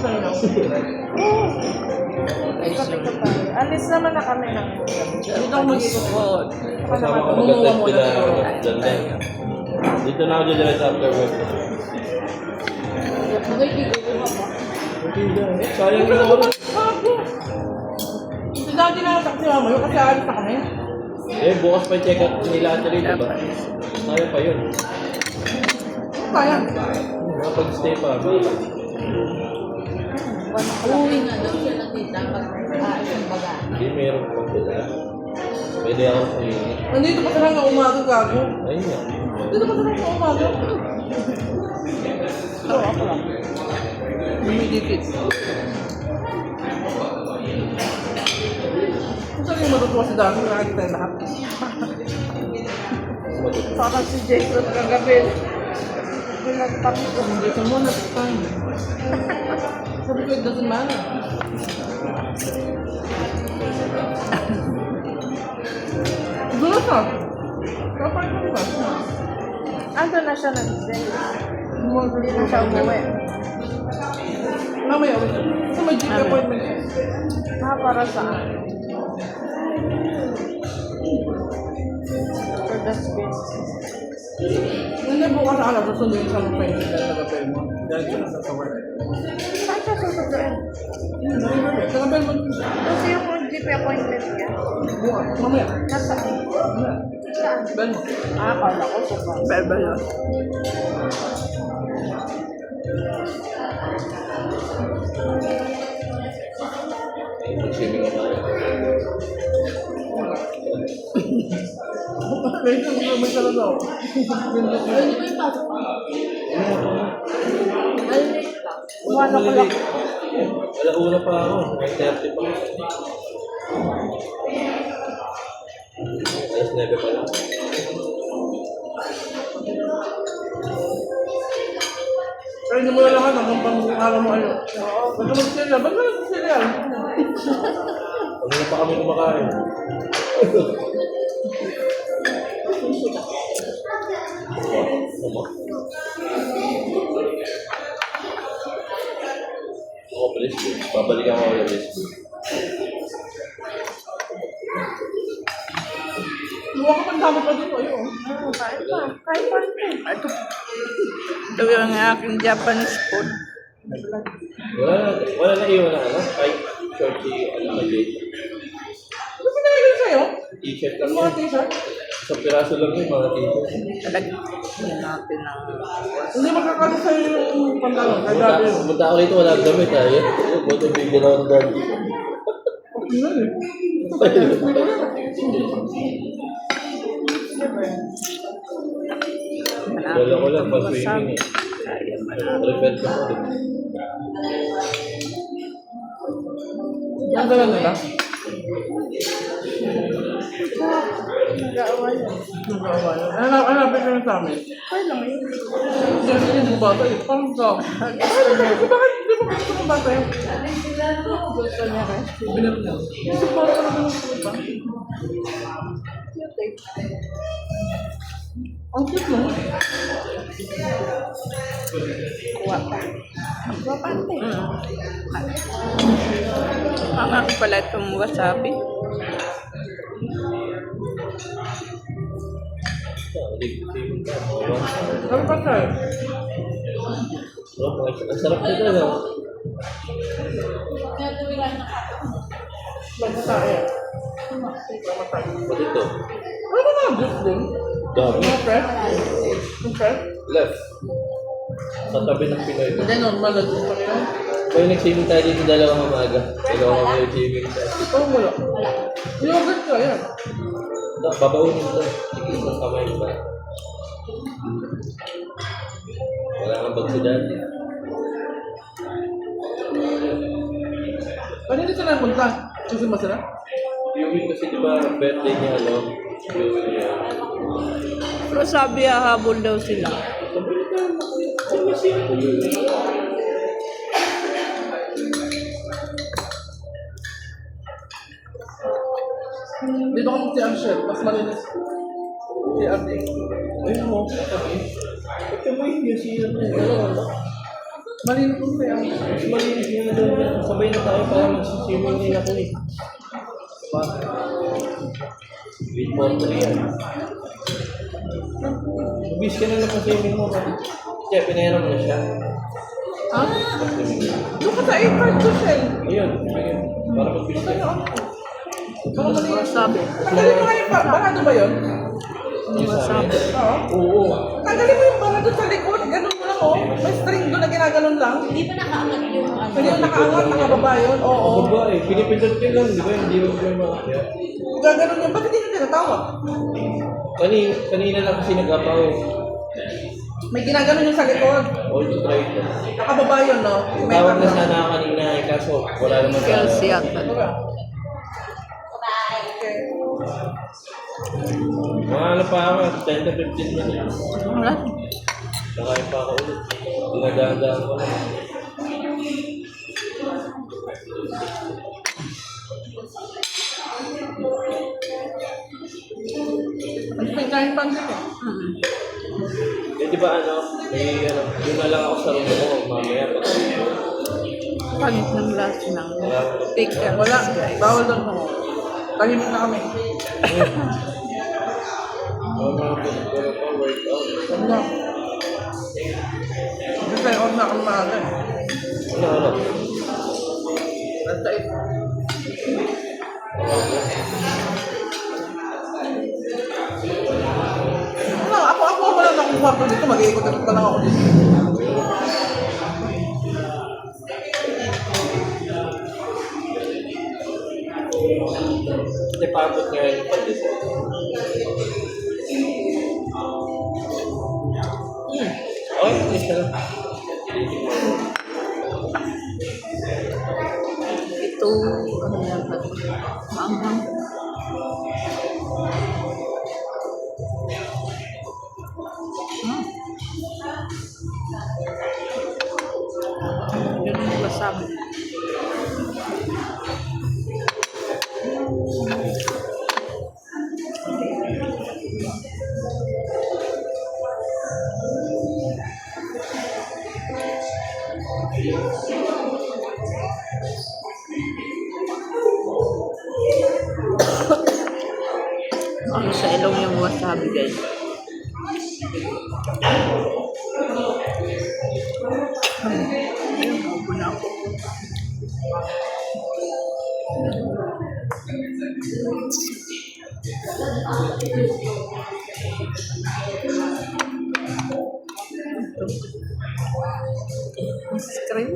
sa'yo. Ikot-ikot tayo. Alis naman na kami ng Dito ako mag-ikot. Kasama ko mag-attend sila. Dito na ako dyan after work. Sayang yung oras. Si Daddy na yung taxi mama yun kasi alis na kami. Eh, bukas pa check out nila rin, diba? Sayang pa yun. Kaya. Kapag-stay pa. Uwi nga daw siya nakita pag yung baga. Hindi, meron pa sila. Pwede ako sa inyo. Nandito pa sila ng umaga, gago. Ayun nga. Dito pa sila ng umaga. Oo, ako lang. Humidikit. Kung saan yung matutuwa si Dami, nakakita yung lahat. Parang si Jason kagabi. Binagtang ko. Hindi ka mo, natutang. Sabi ko, it doesn't matter. Gulat na. Kapag ko ba? Ando na siya nag-send. Hindi na siya umuwi. Mamaya, wait. Ito may GP appointment. Para saan? For the space. Hindi bukas ako susunduin sa mga painting dahil nag-appel mo. Dahil siya nasa work. Saan siya susunduin? Nag-appel mo. Kasi yung GP appointment niya. Bukas. Mamaya. Nasaan? Mamaya. Saan? Bel mo. Kala ko sa Bel yun. Mag-swimming ako. May talaga ako. Umano ko lang. Wala una pa ako. May 30 pa. Alas 9 pa lang. Kaya hindi mo na lahat hanggang pang-araw mo kayo. Ba't naman sila? Ba't naman sila? Huwag na pa kami kumakain. Ako pa Lisbon. Babalikan ko ulit Lisbon. Luwa ka man dami pa dito. Ayun. Kain pa. Kain pa. Ito. Ito yung aking Japanese food. Wala na iwan na ano? Kahit short na date. Ano ba nalagay sa'yo? T-shirt lang Ang mga yun. t-shirt? Isang piraso lang yun, mga t-shirt. Talagyan natin ng... Hindi magkakasya sa'yo yung pantalon. Kaya dami yun. Pumunta ako rito, wala gamit ha. Yan, buto bigyan ako ng dad. Okay na eh. Wala ko lang, pag-swimming eh. Prepare ko ko. Ang dala nila. Nag-aawa yan. Hanapin ka na sa amin. Kaya lang yun. Kasi yung bata eh. Parang ka. Bakit hindi mo gusto ng bata yun? Gusto niya rin. Binap niya. Kasi parang ka naman ng bata. Cute eh. Ang cute no? Kuha pa. Ang guwapante. Ang pala itong wasabi. Ano ba tayo? Ang sarap nito no? Ba't tayo? Ba't ito? Ano ba mga juice din? Dami. Mga fresh? Yung fresh? Left. Sa tabi ng Pinoy. Hindi, normal na juice pa yun. Kaya nag-swimming tayo dito dalawang umaga. Dalawang umaga nag-swimming tayo. Parang wala. Yogurt ka yan. Babaunin ito. Sige, isang kamay ba? Wala kang bag sa dati. Kanina ka na punta? Kasi masarap? Yung kasi di ba birthday niya, ano? Pero sabi habol daw sila. Dito ka mag-TR chef, mas malinis. TR din. Ayun mo, katabi. Ba't ka mo hindi siya? Dalawa ba? Malinis po kaya. Mas malinis nga doon. Sabay na tayo para mag-swimming din ako eh. Diba? Wait for 3 yan. Mabis ka na lang sa swimming mo. Kaya pinayaran mo na siya. Ha? Pag-swimming na. Doon ka sa A-card ko, Shell. Ayun, ayun. Para mag-bis ka. Baka malinis. Wasabi. Tanggalin mo nga yung barado ba yun? Yung sa amin. Oo. Oo. Tanggalin mo yung barado sa likod. Ganun mo lang, oh. May string doon na ginaganon lang. Hindi pa nakaangat yung ano. Hindi yung nakaangat, nakababa yun. Oo. Ako ba eh, pinipindot ko lang, di ba? Hindi mo ba makakaya? Gaganon yun. Ba't hindi na tinatawag? Kanina lang kasi nag-apaw. May ginaganon yung sa likod. All to try ko. Nakababa yun, no? May Tawag na barado. sana ako kanina eh, kaso wala naman Chelsea yata. Diba? Bye. Okay. Mga ano pa ako, 10 to 15 minutes. Wala. Nakain pa ako ulit. Dinadaan-daan ko lang. Ang pinkain pa din eh. Eh di ba ano, may ano, yun na lang ako sa room ko mamaya pag Pangit ng last ng take care. Wala. Bawal doon mo. Tahimik na kami. mga pinagkala pa workout. Ano? Kasi off na kami maaga eh. Ano? Basta eh. Ano, ako wala na akong kwarto dito. Mag-iikot-ikot pa lang ako dito. Hindi paabot nga yung pag-design. Okay, please na lang. Ito, ano yan ba? Maanghang. Yun yung wasabi. Ano sa ilong yung wasabi, guys. Ayun, maupo na ako. Screen.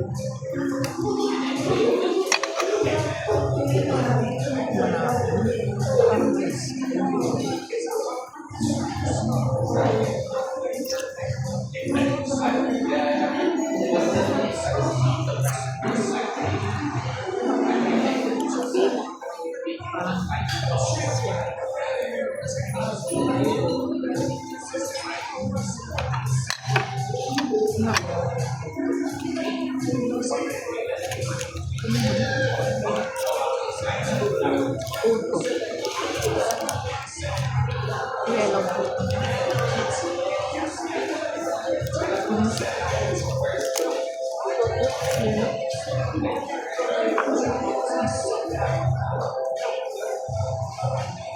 Yellow po.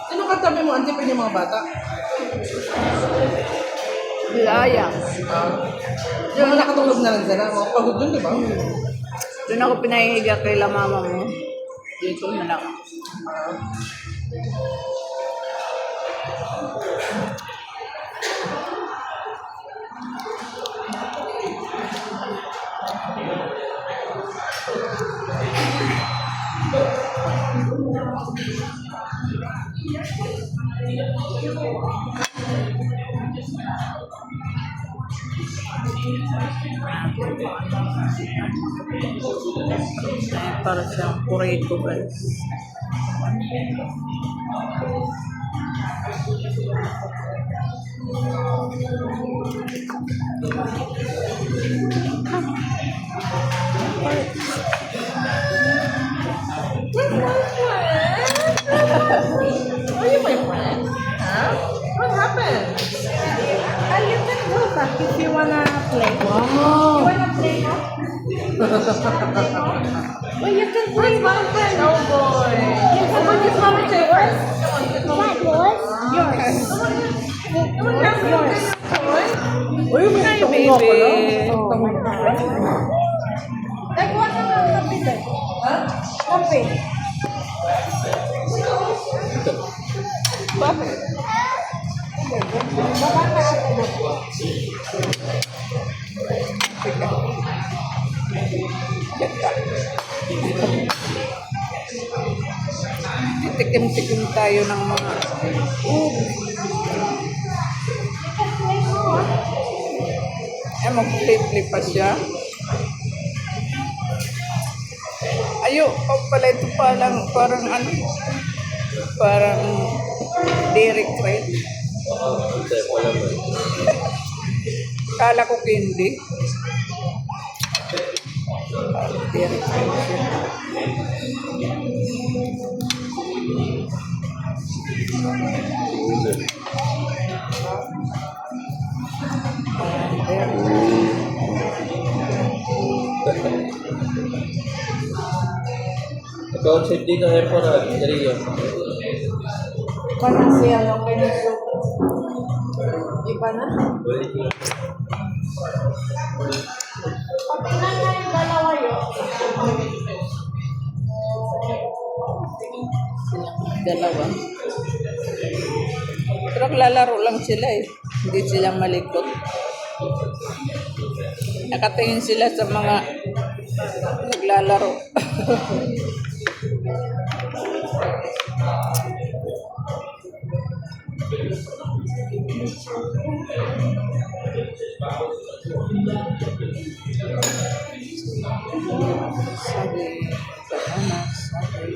Sino katabi mo? Antipin yung mga bata? Laya. Yung mga nakatulog na lang sila. Mga pagod dun, di ba? Doon ako pinahihiga kay la mama mo. Dito na lang. Para siyang kurito, guys. Are you my friend? Huh? What happened? You can go back if you wanna play. Wow! You wanna play now? Well, you can play one friend. Oh boy. Oh, but this one is yours. What was? Yours. Yours. Uy, may Hi, tungo ko baby. lang. Nagkuha ka ng kape doon. Ha? Kape. Bakit? Tikim-tikim tayo ng mga mag-play pa siya. Ayo, pala ito parang ano, parang Dairy Cream. Hindi, wala ba? Kala ko candy. Dairy Cream siya. Concept dito ay po na, Dario. Parang siya lang kayo nito. Iba na? Patingnan nga yung dalawa yun. Dalawa. Pero lalaro lang sila eh. Hindi sila malikot. Nakatingin sila sa mga naglalaro. Sabi, sabi.